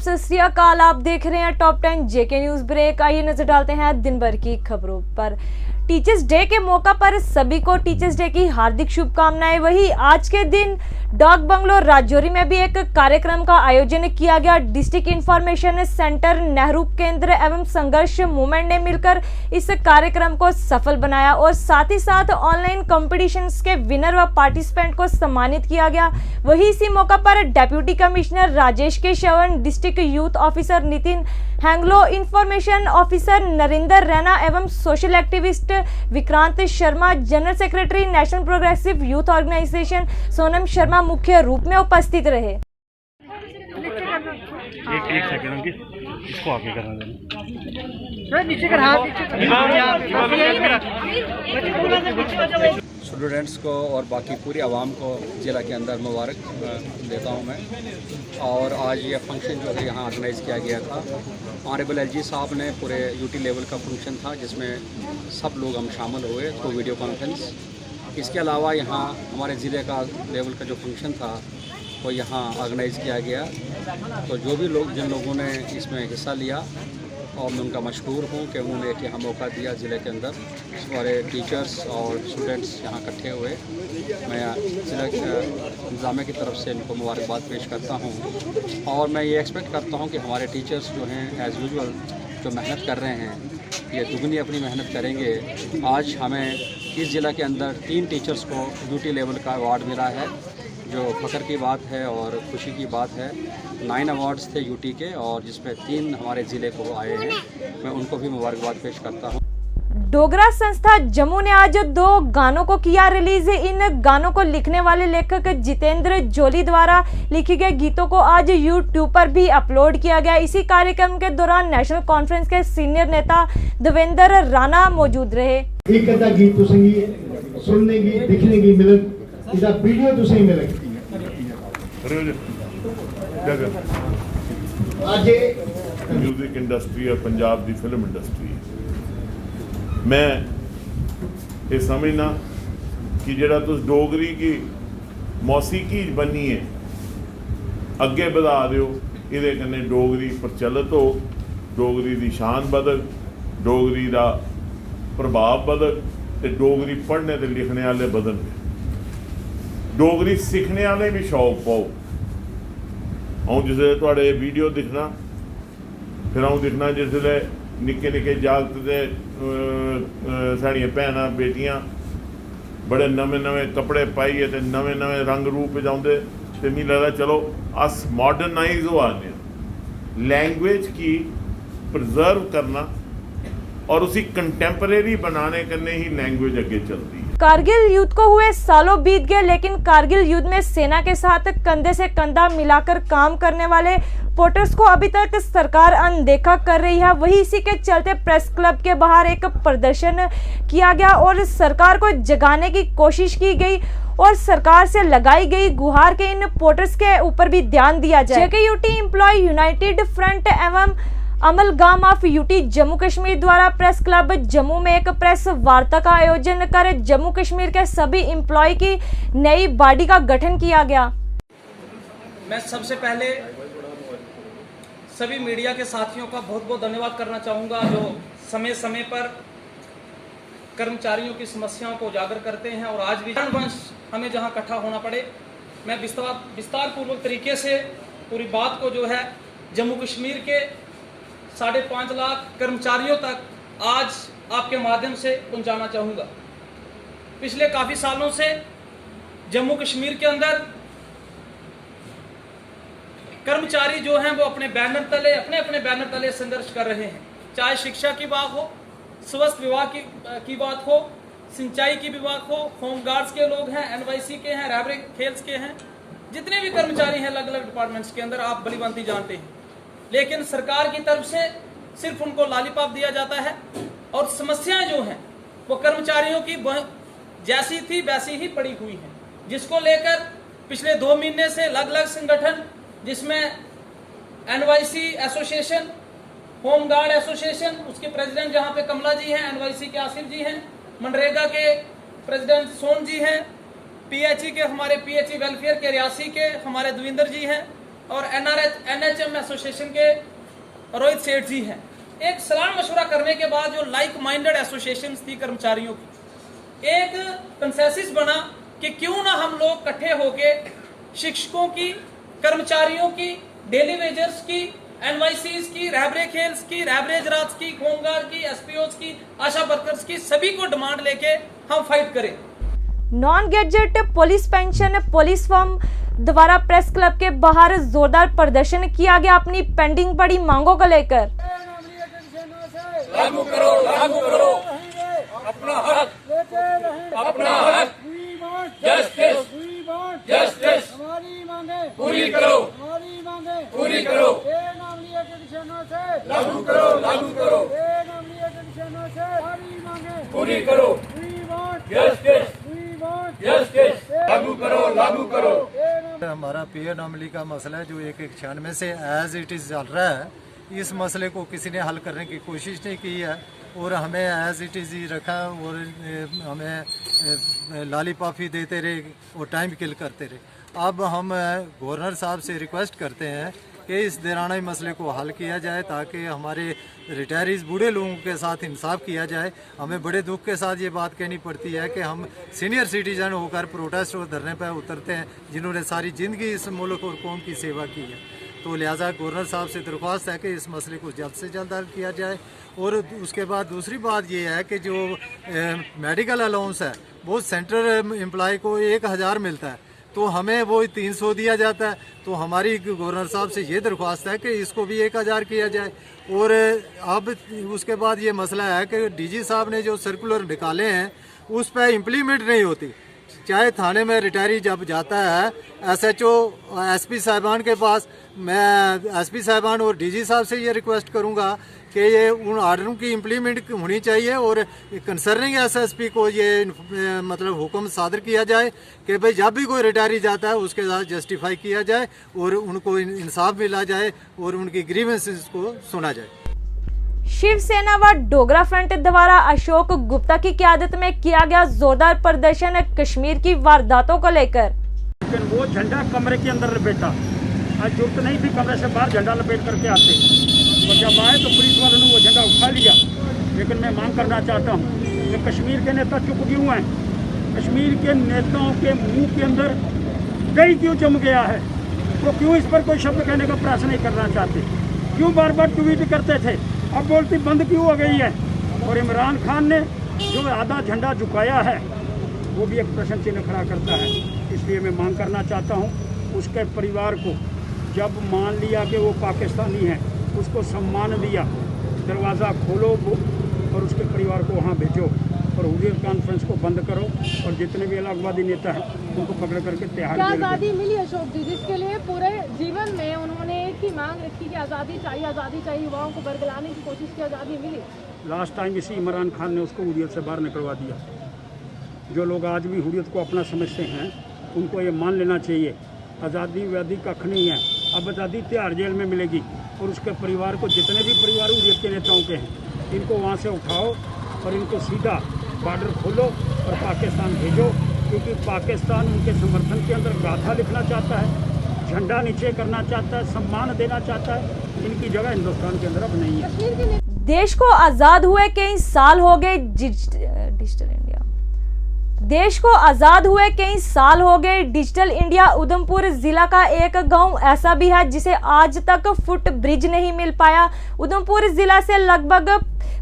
सत श्री अकाल। आप देख रहे हैं टॉप 10 जेके न्यूज ब्रेक। आइए नजर डालते हैं दिन भर की खबरों पर। टीचर्स डे के मौका पर सभी को टीचर्स डे की हार्दिक शुभकामनाएं। वही आज के दिन डाक बंगलो राजौरी में भी एक कार्यक्रम का आयोजन किया गया। डिस्ट्रिक्ट इंफॉर्मेशन सेंटर, नेहरू केंद्र एवं संघर्ष मूवमेंट ने मिलकर इस कार्यक्रम को सफल बनाया और साथ ही साथ ऑनलाइन कॉम्पिटिशन्स के विनर व पार्टिसिपेंट को सम्मानित किया गया। वही इसी मौका पर deputy commissioner Rajesh K Shravan, district youth officer Nitin Hanglo, information officer Narendra Raina एवं social activist Vikrant Sharma, general secretary national progressive youth organisation Sonam Sharma मुख्य रूप में उपस्थित रहे। एक सेकंड इसको आगे करना स्टूडेंट्स को और बाकी पूरी आवाम को ज़िला के अंदर मुबारक देता हूं मैं। और आज ये फंक्शन जो है यहाँ ऑर्गेनाइज़ किया गया था। ऑनरेबल एलजी साहब ने पूरे यूटी लेवल का फंक्शन था जिसमें सब लोग हम शामिल हुए थ्रू वीडियो कॉन्फ्रेंस। इसके अलावा यहाँ हमारे ज़िले का लेवल का जो फंक्शन था वो यहाँ ऑर्गेनाइज़ किया गया। तो जो भी लोग जिन लोगों ने इसमें हिस्सा लिया और मैं उनका मशहूर हूँ कि उन्होंने एक यहाँ मौका दिया ज़िले के अंदर। सारे टीचर्स और स्टूडेंट्स यहाँ इकट्ठे हुए। मैं ज़िला इंतज़ामिया की तरफ से इनको मुबारकबाद पेश करता हूँ और मैं ये एक्सपेक्ट करता हूँ कि हमारे टीचर्स जो हैं एज़ यूजुअल जो मेहनत कर रहे हैं ये दुगनी अपनी मेहनत करेंगे। आज हमें इस ज़िला के अंदर 3 टीचर्स को यूटी लेवल का अवार्ड मिला है जो फ़ख्र की बात है और खुशी की बात है। 9 अवार्ड्स थे यूटी के और जिसमें 3 हमारे ज़िले को आए हैं। मैं उनको भी मुबारकबाद पेश करता हूँ। डोगरा संस्था जम्मू ने आज 2 गानों को किया रिलीज। इन गानों को लिखने वाले लेखक जितेंद्र जोली द्वारा लिखे गए गीतों को आज यूट्यूब पर भी अपलोड किया गया। इसी कार्यक्रम के दौरान नेशनल कॉन्फ्रेंस के सीनियर नेता देवेंद्र राणा मौजूद रहे। एक अद्धा गीत तुसेंगी सुनने की दिखने की मिलत इदा वीडियो तुसेंगी मिलत आज म्यूजिक इंडस्ट्री और पंजाब की फिल्म इंडस्ट्री मैं ये समझना कि जरा तुस डोगरी की मौसीकी बनी है अगे बढ़ा दो। ये कन्नै डोगरी प्रचलित हो, डोगरी की शान बदल, डोगरी का प्रभाव बदल, ते डोगरी पढ़ने ते लिखने वाले बदल, डोगरी सीखने वाले भी शौक पाओ। आऊँ जिसले थोड़े वीडियो दिखना फिर आऊँ दिखना जिसले निक्के निक्के जागत ते साड़ियाँ भैनां बेटियां बड़े नवे नवे कपड़े पाइए ते नवे नवे रंग रूप जाते तो मिगी लगता चलो अस मॉडर्नाइज हो आने। लैंग्वेज की प्रिजर्व करना और उसी कंटेम्परेरी बनाने करने ही लैंग्वेज अगे चलती है। कारगिल युद्ध को हुए सालों बीत गए लेकिन कारगिल युद्ध में सेना के साथ कंधे से कंधा मिलाकर काम करने वाले पोर्टर्स को अभी तक सरकार अनदेखा कर रही है। वही इसी के चलते प्रेस क्लब के बाहर एक प्रदर्शन किया गया और सरकार को जगाने की कोशिश की गई और सरकार से लगाई गई गुहार के इन पोर्टर्स के ऊपर भी ध्यान दिया जाए। जेकेयूटी एम्प्लॉय यूनाइटेड फ्रंट एवं अमलगाम ऑफ यूटी जम्मू कश्मीर द्वारा प्रेस क्लब जम्मू में एक प्रेस वार्ता का आयोजन कर जम्मू कश्मीर के सभी एम्प्लॉय की नई बॉडी का गठन किया गया। मैं सबसे पहले सभी मीडिया के साथियों का बहुत बहुत धन्यवाद करना चाहूँगा जो समय समय पर कर्मचारियों की समस्याओं को उजागर करते हैं और आज भी वंश हमें जहाँ इकट्ठा होना पड़े मैं विस्तार पूर्वक तरीके से पूरी बात को जो है जम्मू कश्मीर के 5.5 लाख कर्मचारियों तक आज आपके माध्यम से पहुंचाना चाहूँगा। पिछले काफ़ी सालों से जम्मू कश्मीर के अंदर कर्मचारी जो हैं वो अपने अपने बैनर तले संघर्ष कर रहे हैं। चाहे शिक्षा की बात हो, स्वास्थ्य विभाग की बात हो, सिंचाई की विभाग हो, होमगार्ड्स के लोग हैं, एनवाईसी के हैं, रैबरे खेल्स के हैं, जितने भी कर्मचारी हैं अलग अलग डिपार्टमेंट्स के अंदर आप भलीभांति जानते हैं। लेकिन सरकार की तरफ से सिर्फ उनको लॉलीपॉप दिया जाता है और समस्याएं जो हैं वो कर्मचारियों की जैसी थी वैसी ही पड़ी हुई हैं, जिसको लेकर पिछले 2 महीने से अलग अलग संगठन जिसमें एनवाईसी एसोसिएशन, होमगार्ड एसोसिएशन, उसके प्रेसिडेंट जहां पे कमला जी हैं, एनवाईसी के आसिफ जी हैं, मनरेगा के प्रेसिडेंट सोन जी हैं, पीएचई के हमारे पीएचई वेलफेयर के रियासी के हमारे देवेंद्र जी हैं और NHM एसोसिएशन के रोहित सेठ जी हैं। एक सलाह मशवरा करने के बाद जो लाइक माइंडेड एसोसिएशन थी कर्मचारियों की, एक कंसेंसस बना कि क्यों ना हम लोग इकट्ठे होके शिक्षकों की, कर्मचारियों की, डेली वेजर्स की, NYCs की, रहबरे खेल्स की, रहबरे जरात की, होमगार्ड की, SPOs की, आशा वर्कर्स की, सभी को डिमांड लेके हम फाइट करें। Non gadget police pension police firm द्वारा प्रेस क्लब के बाहर जोरदार प्रदर्शन किया गया अपनी पेंडिंग पड़ी मांगों को लेकर। लागू करो अपना हक, जस्टिस हमारी मांगे पूरी करो, लागू करो पूरी करो, जस्टिस लागू करो। हमारा पी एनॉमली का मसला है जो 196 से एज इट इज़ चल रहा है, इस मसले को किसी ने हल करने की कोशिश नहीं की है और हमें एज इट इज़ ही रखा और हमें लॉलीपॉप ही देते रहे और टाइम किल करते रहे। अब हम गवर्नर साहब से रिक्वेस्ट करते हैं कि इस देराना मसले को हल किया जाए ताकि हमारे रिटायरीज बूढ़े लोगों के साथ इंसाफ किया जाए। हमें बड़े दुख के साथ ये बात कहनी पड़ती है कि हम सीनियर सिटीजन होकर प्रोटेस्ट और धरने पर उतरते हैं जिन्होंने सारी ज़िंदगी इस मुल्क और कौम की सेवा की है। तो लिहाजा गवर्नर साहब से दरख्वास्त है कि इस मसले को जल्द से जल्द हल किया जाए। और उसके बाद दूसरी बात ये है कि जो मेडिकल अलाउंस है वो सेंट्रल एम्प्लॉय को 1000 मिलता है तो हमें वो 300 दिया जाता है। तो हमारी गवर्नर साहब से ये दरख्वास्त है कि इसको भी 1000 किया जाए। और अब उसके बाद ये मसला है कि DG साहब ने जो सर्कुलर निकाले हैं उस पर इम्प्लीमेंट नहीं होती। चाहे थाने में रिटायरी जब जाता है SHO SP साहिबान के पास, मैं SP साहिबान और DG साहब से ये रिक्वेस्ट करूँगा कि ये उन आर्डरों की इम्प्लीमेंट होनी चाहिए और कंसर्निंग SSP को ये मतलब हुक्म सादर किया जाए कि भाई जब भी कोई रिटायरी जाता है उसके साथ जस्टिफाई किया जाए और उनको इंसाफ मिला जाए और उनकी ग्रीवेंसेस को सुना जाए। शिवसेना व डोगरा फ्रंट द्वारा अशोक गुप्ता की क़यादत में किया गया जोरदार प्रदर्शन कश्मीर की वारदातों को लेकर। लेकिन वो झंडा कमरे के अंदर लपेटा, आज जरूरत नहीं थी कमरे से बाहर झंडा लपेट करके आते, और जब आए तो पुलिस वालों ने वो झंडा उठा लिया। लेकिन मैं मांग करना चाहता हूँ कि कश्मीर के नेता चुप क्यों हैं? कश्मीर के नेताओं के मुंह के अंदर दही क्यों जम गया है? वो क्यों इस पर कोई शब्द कहने का प्रयास नहीं करना चाहते? क्यों बार बार ट्वीट करते थे, अब बोलती बंद क्यों हो गई है? और इमरान खान ने जो आधा झंडा झुकाया है वो भी एक प्रश्न चिन्ह खड़ा करता है। इसलिए मैं मांग करना चाहता हूँ उसके परिवार को, जब मान लिया कि वो पाकिस्तानी है, उसको सम्मान दिया, दरवाज़ा खोलो और उसके परिवार को वहाँ भेजो और हुर्रियत कॉन्फ्रेंस को बंद करो और जितने भी अलगवादी नेता हैं उनको पकड़ करके तिहाड़ जेल में। आज़ादी मिली अशोक जी, जिसके लिए पूरे जीवन में उन्होंने एक ही मांग रखी कि आज़ादी चाहिए, युवाओं को बरगलाने की कोशिश की, आज़ादी मिली। लास्ट टाइम इसी इमरान खान ने उसको हुर्रियत से बाहर निकलवा दिया। जो लोग आज भी हुर्रियत को अपना समझते हैं उनको ये मान लेना चाहिए आज़ादी व्यादी कख नहीं है। अब आज़ादी तिहाड़ जेल में मिलेगी और उसके परिवार को, जितने भी परिवार हुर्रियत के नेताओं के हैं, इनको वहाँ से उठाओ और इनको सीधा बॉर्डर खोलो और पाकिस्तान भेजो, क्योंकि पाकिस्तान उनके समर्थन के अंदर गाथा लिखना चाहता है, झंडा नीचे करना चाहता है, सम्मान देना चाहता है। इनकी जगह हिंदुस्तान के अंदर अब नहीं है। देश को आजाद हुए कई साल हो गए डिजिटल इंडिया। देश को आजाद हुए कई साल हो गए। डिजिटल इंडिया उधमपुर जिला का एक गांव ऐसा भी है जिसे आज तक फुट ब्रिज नहीं मिल पाया। उधमपुर जिला से लगभग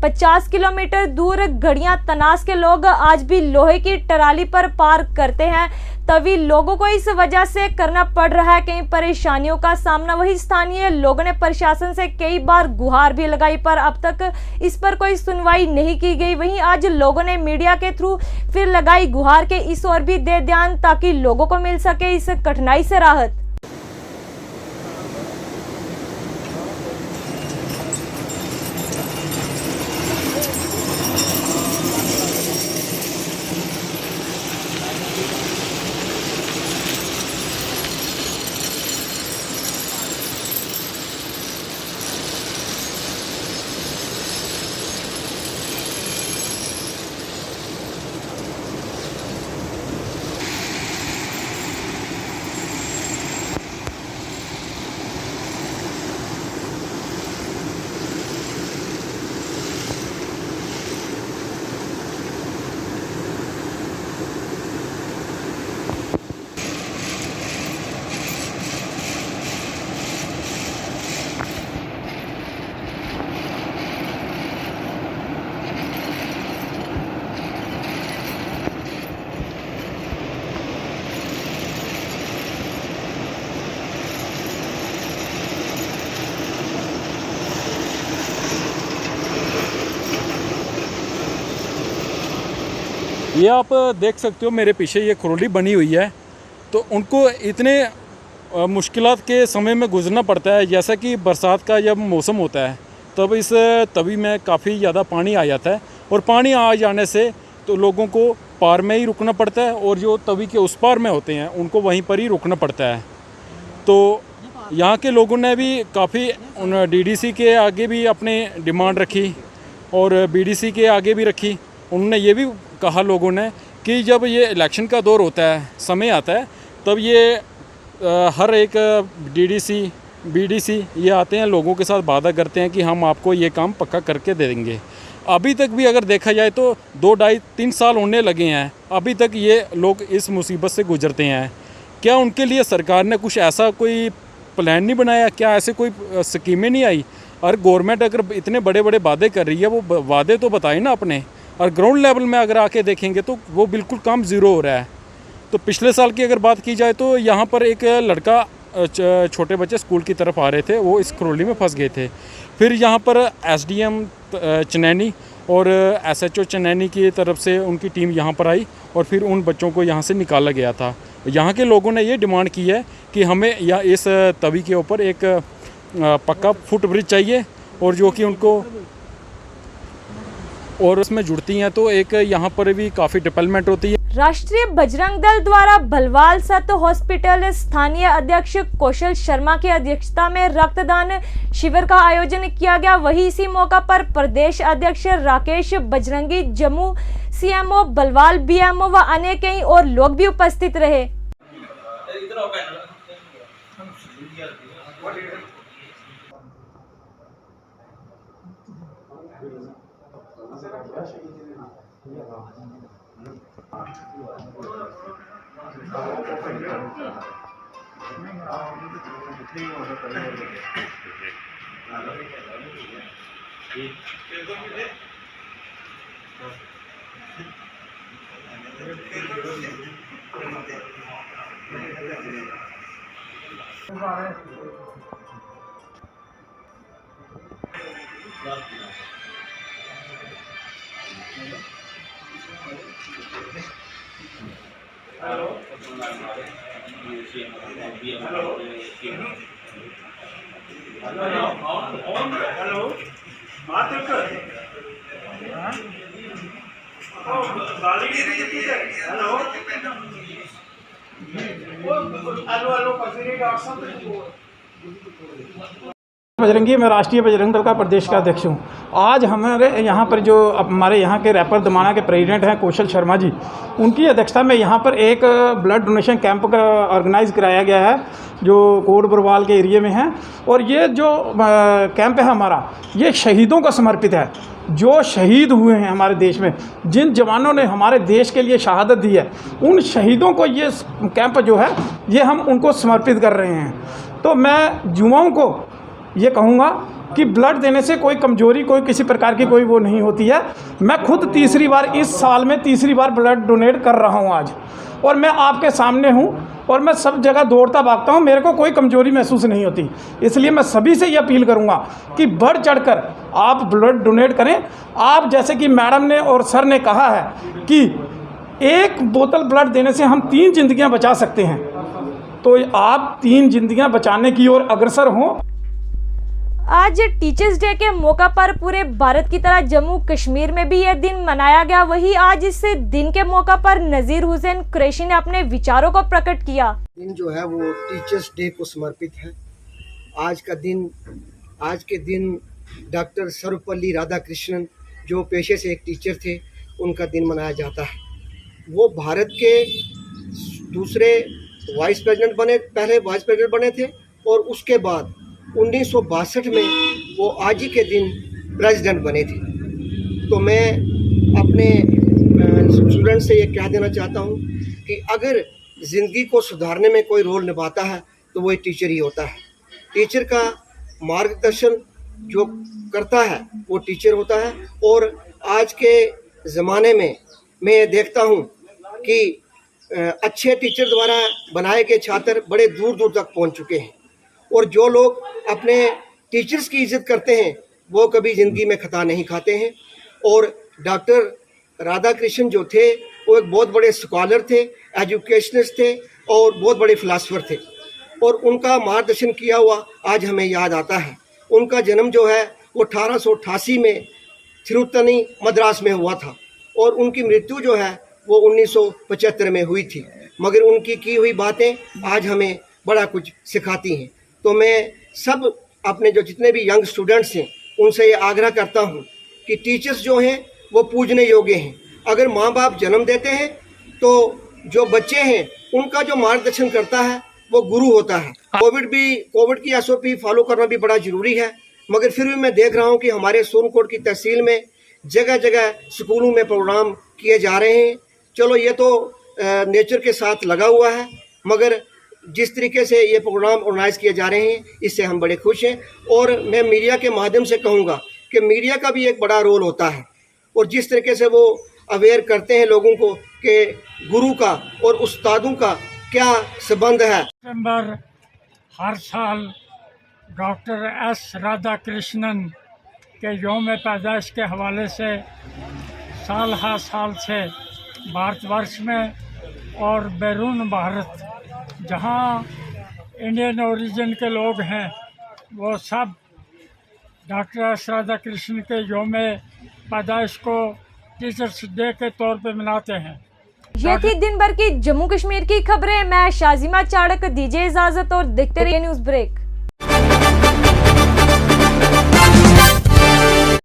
50 किलोमीटर दूर घड़ियां तनास के लोग आज भी लोहे की टराली पर पार करते हैं। तभी लोगों को इस वजह से करना पड़ रहा है कई परेशानियों का सामना। वही स्थानीय लोगों ने प्रशासन से कई बार गुहार भी लगाई पर अब तक इस पर कोई सुनवाई नहीं की गई। वहीं आज लोगों ने मीडिया के थ्रू फिर लगाई गुहार के इस ओर भी दे ध्यान ताकि लोगों को मिल सके इस कठिनाई से राहत। ये आप देख सकते हो मेरे पीछे ये खरोली बनी हुई है, तो उनको इतने मुश्किलात के समय में गुजरना पड़ता है। जैसा कि बरसात का जब मौसम होता है तब इस तवी में काफ़ी ज़्यादा पानी आ जाता है, और पानी आ जाने से तो लोगों को पार में ही रुकना पड़ता है, और जो तवी के उस पार में होते हैं उनको वहीं पर ही रुकना पड़ता है। तो यहाँ के लोगों ने भी काफ़ी डीडीसी के आगे भी अपनी डिमांड रखी और बीडीसी के आगे भी रखी। उन्होंने ये भी कहा लोगों ने कि जब ये इलेक्शन का दौर होता है, समय आता है, तब ये हर एक डीडीसी बीडीसी ये आते हैं, लोगों के साथ वादा करते हैं कि हम आपको ये काम पक्का करके दे देंगे। अभी तक भी अगर देखा जाए तो 2, 2.5, 3 साल होने लगे हैं, अभी तक ये लोग इस मुसीबत से गुजरते हैं। क्या उनके लिए सरकार ने कुछ ऐसा कोई प्लान नहीं बनाया? क्या ऐसे कोई स्कीमें नहीं आई? और गवर्नमेंट अगर इतने बड़े बड़े वादे कर रही है, वो वादे तो बताए ना अपने। और ग्राउंड लेवल में अगर आके देखेंगे तो वो बिल्कुल काम ज़ीरो हो रहा है। तो पिछले साल की अगर बात की जाए तो यहाँ पर एक लड़का, छोटे बच्चे स्कूल की तरफ आ रहे थे, वो इस खरोली में फंस गए थे। फिर यहाँ पर एसडीएम चनैनी और एसएचओ चनैनी की तरफ से उनकी टीम यहाँ पर आई और फिर उन बच्चों को यहाँ से निकाला गया था। यहाँ के लोगों ने ये डिमांड की है कि हमें या इस तवी के ऊपर एक पक्का फुट ब्रिज चाहिए, और जो कि उनको और उसमें जुड़ती हैं तो एक यहाँ पर भी काफ़ी डेवलपमेंट होती है। राष्ट्रीय बजरंग दल द्वारा भलवाल सत हॉस्पिटल स्थानीय अध्यक्ष कौशल शर्मा की अध्यक्षता में रक्तदान शिविर का आयोजन किया गया। वहीं इसी मौका पर प्रदेश अध्यक्ष राकेश बजरंगी, जम्मू सीएमओ बलवाल बीएमओ व अन्य कई और लोग भी उपस्थित रहे। बजरंगी, मैं राष्ट्रीय बजरंग दल का प्रदेश का अध्यक्ष हूँ। आज हमारे यहाँ पर जो हमारे यहाँ के रैपर दमाना के प्रेसिडेंट हैं कौशल शर्मा जी, उनकी अध्यक्षता में यहाँ पर एक ब्लड डोनेशन कैंप का ऑर्गेनाइज कराया गया है जो कोट बरवाल के एरिया में है। और ये जो कैंप है हमारा, ये शहीदों को समर्पित है। जो शहीद हुए हैं हमारे देश में, जिन जवानों ने हमारे देश के लिए शहादत दी है, उन शहीदों को ये कैंप जो है ये हम उनको समर्पित कर रहे हैं। तो मैं युवाओं को ये कहूँगा कि ब्लड देने से कोई कमजोरी, कोई किसी प्रकार की कोई वो नहीं होती है। मैं खुद तीसरी बार, इस साल में तीसरी बार ब्लड डोनेट कर रहा हूँ आज, और मैं आपके सामने हूँ और मैं सब जगह दौड़ता भागता हूँ, मेरे को कोई कमजोरी महसूस नहीं होती। इसलिए मैं सभी से ये अपील करूँगा कि बढ़ चढ़कर आप ब्लड डोनेट करें। आप जैसे कि मैडम ने और सर ने कहा है कि 1 बोतल ब्लड देने से हम 3 जिंदगियाँ बचा सकते हैं, तो आप 3 जिंदगियाँ बचाने की ओर अग्रसर हों। आज टीचर्स डे के मौका पर पूरे भारत की तरह जम्मू कश्मीर में भी यह दिन मनाया गया। वहीं आज इस दिन के मौका पर नजीर हुसैन कुरैशी ने अपने विचारों को प्रकट किया। दिन जो है वो टीचर्स डे को समर्पित है। आज के दिन डॉक्टर सर्वपल्ली राधाकृष्णन जो पेशे से एक टीचर थे, उनका दिन मनाया जाता है। वो भारत के दूसरे वाइस प्रेसिडेंट बने, पहले वाइस प्रेसिडेंट बने थे, और उसके बाद 1962 में वो आज ही के दिन प्रेसिडेंट बने थे। तो मैं अपने स्टूडेंट से ये कह देना चाहता हूँ कि अगर ज़िंदगी को सुधारने में कोई रोल निभाता है तो वो टीचर ही होता है। टीचर का मार्गदर्शन जो करता है वो टीचर होता है। और आज के ज़माने में मैं देखता हूँ कि अच्छे टीचर द्वारा बनाए गए छात्र बड़े दूर दूर तक पहुँच चुके हैं, और जो लोग अपने टीचर्स की इज़्ज़त करते हैं वो कभी ज़िंदगी में खता नहीं खाते हैं। और डॉक्टर राधाकृष्णन जो थे वो एक बहुत बड़े स्कॉलर थे, एजुकेशनिस्ट थे और बहुत बड़े फिलासफर थे, और उनका मार्गदर्शन किया हुआ आज हमें याद आता है। उनका जन्म जो है वो 1888 में थिरुत्तनी मद्रास में हुआ था और उनकी मृत्यु जो है वो 1975 में हुई थी, मगर उनकी की हुई बातें आज हमें बड़ा कुछ सिखाती हैं। तो मैं सब अपने जो जितने भी यंग स्टूडेंट्स हैं उनसे ये आग्रह करता हूँ कि टीचर्स जो हैं वो पूजने योग्य हैं। अगर माँ बाप जन्म देते हैं तो जो बच्चे हैं उनका जो मार्गदर्शन करता है वो गुरु होता है। कोविड की SOP फॉलो करना भी बड़ा ज़रूरी है, मगर फिर भी मैं देख रहा हूँ कि हमारे सोनकोट की तहसील में जगह जगह स्कूलों में प्रोग्राम किए जा रहे हैं। चलो ये तो नेचर के साथ लगा हुआ है, मगर जिस तरीके से ये प्रोग्राम ऑर्गेनाइज किए जा रहे हैं इससे हम बड़े खुश हैं। और मैं मीडिया के माध्यम से कहूँगा कि मीडिया का भी एक बड़ा रोल होता है, और जिस तरीके से वो अवेयर करते हैं लोगों को कि गुरु का और उस्तादों का क्या संबंध है। सितंबर हर साल डॉक्टर S राधा कृष्णन के यौम पैदाइश के हवाले से साल हर साल से भारतवर्ष में और बैरून भारत जहाँ इंडियन ओरिजिन के लोग हैं वो सब डॉक्टर S राधा कृष्ण के यौम पैदाइश को टीचर्स डे के तौर पे मनाते हैं। ये थी दिन भर की जम्मू कश्मीर की खबरें। मैं शाजिमा चाड़क, दीजिए इजाजत और देखते रहिए न्यूज़ ब्रेक।